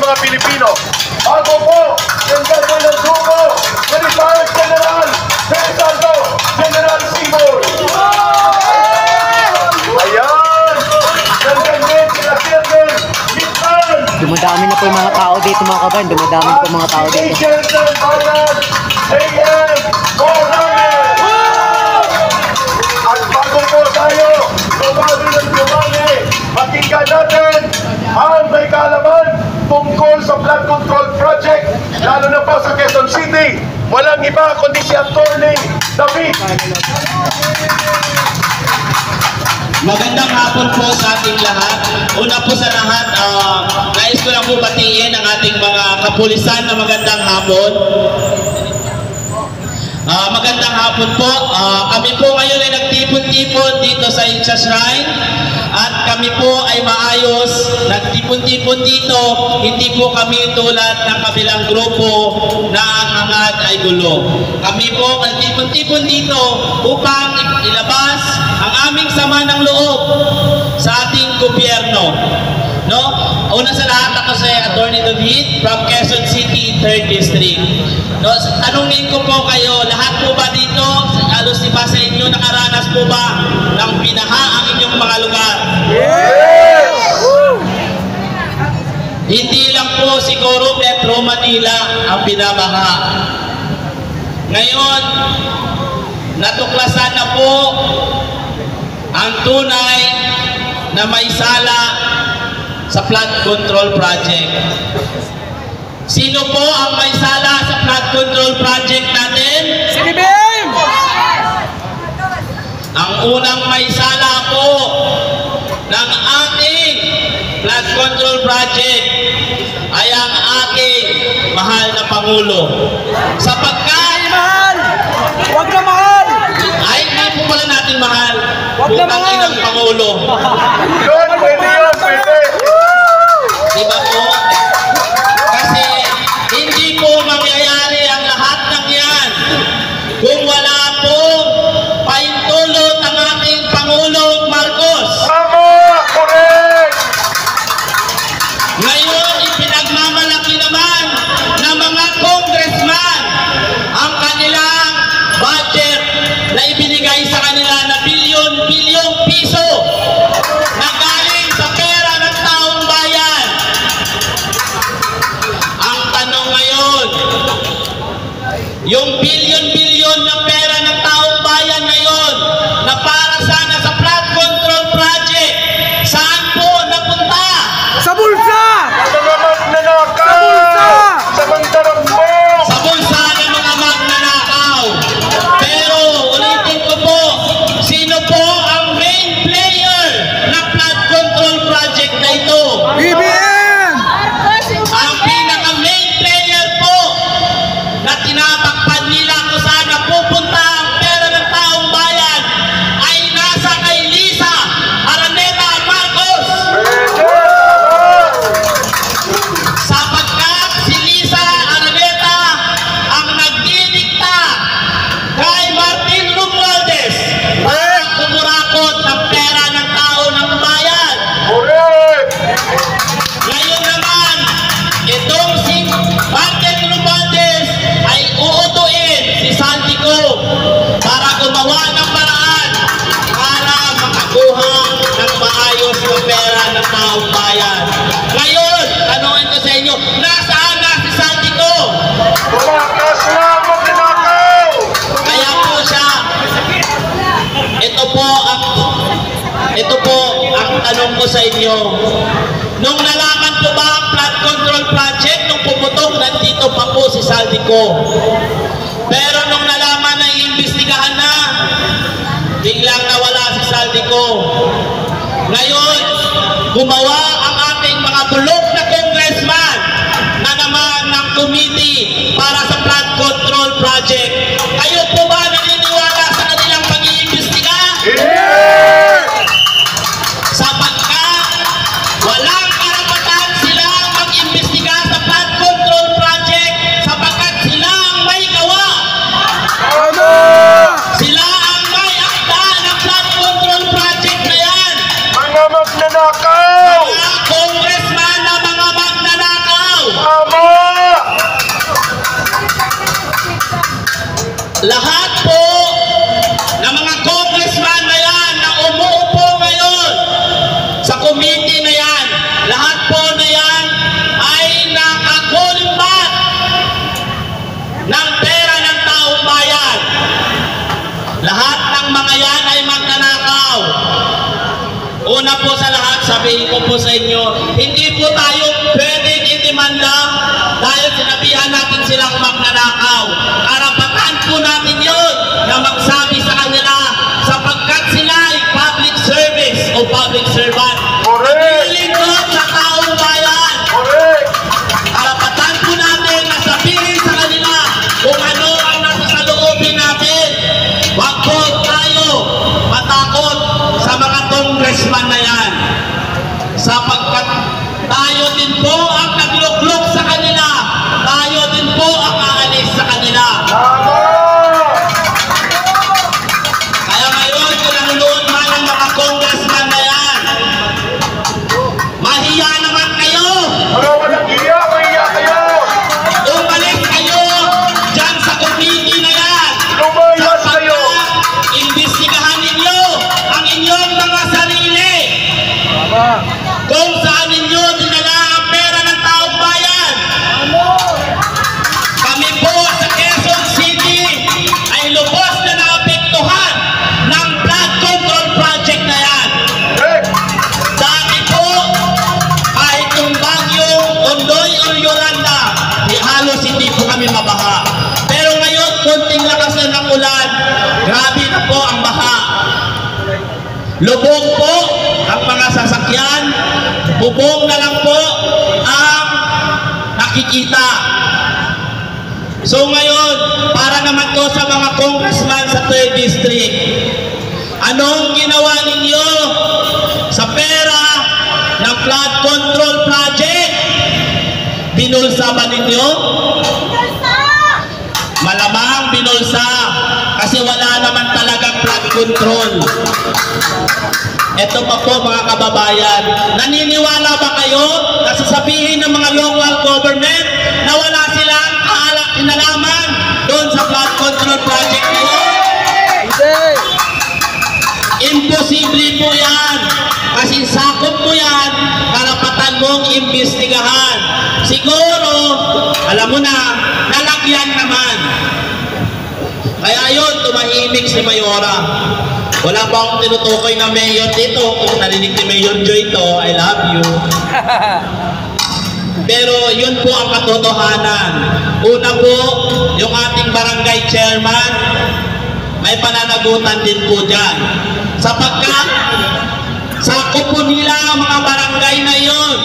mga Pilipino. Ako po, General ng Subo, Retired General Bernardo General Sibol. Ayan! Nandang sila Colonel Lipan. Dumadami na po yung mga tao dito mga kabayan. Dumadami po mga tao dito. Agent ng Bayan, A.M. Mohamed. At bago po tayo, lumami ng lumami, pakinggan natin ang may kaalaman tungkol sa flood control project, lalo na po sa Quezon City. Walang iba kundi si Attorney David. Magandang hapon po sa ating lahat. Una po sa lahat, nais ko lang po batiin ang ating mga kapulisan na magandang hapon. Magandang hapon po. Kami po ngayon ay nagtipon-tipon dito sa Incha Shrine at kami po ay maayos. Nagtipon-tipon dito, hindi po kami tulad ng kabilang grupo na ang hangad ay gulo. Kami po nagtipon-tipon dito upang ilabas ang aming sama ng loob sa ating gobyerno. No? Una sa lahat, ako si Attorney David from Quezon City, 3rd District. No? Tanungin ko po kayo, lahat po ba dito, halos iba sa inyo, nakaranas po ba ng binaha ang inyong mga lugar? Yes! Hindi lang po siguro Metro Manila ang binabaha. Ngayon, natuklasan na po ang tunay na may sala sa flood control project. Sino po ang may sala sa flood control project natin? Sige, Bim! Ang unang may sala po ng ating flood control project ay ang ating mahal na Pangulo. Sapagkat Mahal! Huwag na mahal! ay hindi po pala natin mahal. Huwag na Putang mahal! inang Pangulo. Yun, pwede yun, pwede. Diba po? Kasi hindi po mangyayari ang lahat ng yan kung wala pong paintulot ang ating Pangulong Marcos. Tama! Correct! Ngayon, ipinagmamalaki naman ng mga congressman ang kanilang budget na ibinigay sa kanila na bilyon-bilyong piso na galing sa pera ng taong bayan. Ang tanong ngayon, yung bilyon-bilyon na pera ng taong bayan ngayon na para sana sa flood control project, saan po napunta? Sa bulsa! Sa mga magnanakaw! Sa mandarambong! Sa bulsa ng mga magnanakaw. Pero ulitin ko po, sino po ang main player ng flood control project na ito? BBM! Ang pinaka-main player po na tinatakpan nila kung saan napupunta ang pera ng taong bayan ay nasa kay Lisa Araneta Marcos. Sapagkat si Lisa Araneta ang nagdidikta kay Martin Romualdez para kumurakot ng pera ng tao ng bayan. Correct! Ngayon naman, itong si Martin Romualdez ay uutuin si Santico para gumawa ng paraan para makakuha ng maayos na pera ng taong bayan. Ngayon, tanongin ko sa inyo, nasaan na si Santico? Tumakas na ang magnanakaw! Kaya po siya, ito po ang tanong ko sa inyo. Nung nalaman po ba ang flood control project, nung pumutok, nandito pa po si Saldico. Pero nung nalaman na iimbestigahan na, biglang nawala si Saldico. Ngayon, gumawa ang ating mga bulok na congressman na naman ng committee para sa flood control project. Kayo po ba naniniwala sa kanilang pag-iimbestiga? Yes! Sapagkat walang karapatan silang mag-imbestiga sa flood control project sapagkat sila ang may gawa. Tama! Sila ang may akda ng flood control project na yan. Mga magnanakaw! Mga congressman na mga magnanakaw. lahat po ng mga congressman na yan na umuupo ngayon sa committee na yan, lahat po na yan ay nakakulimbat ng pera ng taong bayan. Lahat ng mga yan ay magnanakaw. Una po sa lahat, sabihin ko po sa inyo, hindi po tayo pwedeng itimanda dahil sinabihan natin silang magnanakaw. Karapatan po natin yun na magsabi sa kanila sapagkat sila ay public service o public servant. Correct! Lingkod sa taong bayan. Correct! Karapatan po natin na sabihin sa kanila kung ano ang nasa saloobin natin. Huwag po tayo matakot sa mga congressman na yan. Sapagkat tayo din po ang nagluklok sa kanila. Tayo din po ang aalis sa kanila. Tama! Kaya ngayon, kinanood man ang mga congressman na yan. Mahiya naman kayo. Ano walang iya? Mahiya kayo! Umalis kayo dyan sa committee na yan. Lumayas kayo! Imbestigahan ninyo ang inyong mga sarili. Kung saan ninyo dinala ang pera ng taong bayan. Kami po sa Quezon City ay lubos na naapektuhan ng flood control project na yan. Correct! Dati po, kahit yung bagyong Ondoy o Yolanda, halos hindi po kami mabaha. Pero ngayon, konting lakas na ng ulan, grabe na po ang baha. Lubog po ang mga sasakyan, bubong na lang po ang nakikita. So ngayon, para naman to sa mga congressman sa 3rd District, anong ginawa ninyo sa pera ng flood control project? Binulsa ba ninyo? Malamang binulsa kasi wala naman talagang flood control. Ito pa po mga kababayan, naniniwala ba kayo na sasabihin ng mga local government na wala silang kinalaman doon sa flood control project na yun? Imposible po yan. Kasi sakop mo yan, karapatan mong imbestigahan. Siguro, alam mo na, nalagyan naman. Kaya yun, tumahimik si Mayora. Wala pa akong tinutukoy na mayor dito. Kung narinig ni Mayor Joy to, I love you. Pero yun po ang katotohanan. Una po, yung ating barangay chairman, may pananagutan din po dyan. Sapagkat, sakop po nila ang mga barangay na yun.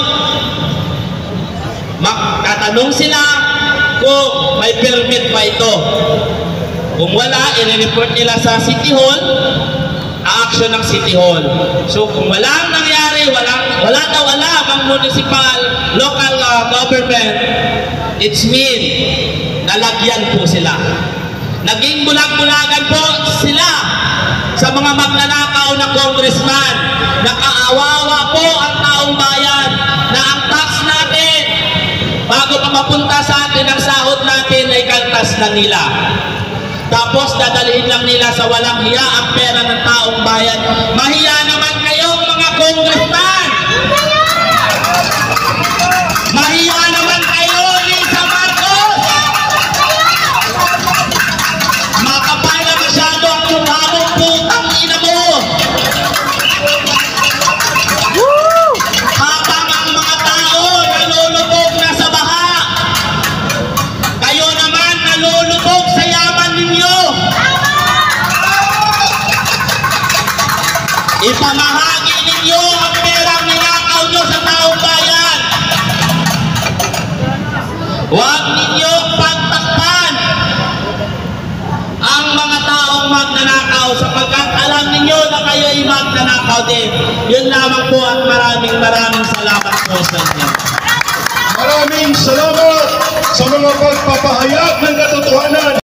Magtatanong sila kung may permit pa ito. Kung wala, i-report nila sa City Hall, action ng City Hall. So kung walang nangyari, wala daw alam ang municipal, local government, it's mean, nalagyan po sila. Naging bulag-bulagan po sila sa mga magnanakaw na congressman. Nakaawawa po ang taong bayan na ang tax natin, bago pa mapunta sa atin ang sahod natin, ay kaltas na nila. Tapos dadalhin lang nila sa walang hiya ang pera ng taong bayan. Mahiya naman kayong mga congressman! Mahiya naman kayo, Lisa Marcos! Makapal na masyado ang mukha mong putang ina mo! Habang ang mga tao nalulubog na sa baha, kayo naman nalulubog sa yaman ninyo. Ipamahagi ninyo ang perang ninakaw nyo sa taong bayan. Huwag ninyong pagtakpan ang mga taong magnanakaw sapagkat alam ninyo na kayo ay magnanakaw din. Yun lamang po at maraming salamat po sa inyo. Maraming salamat sa mga pagpapahayag ng katotohanan.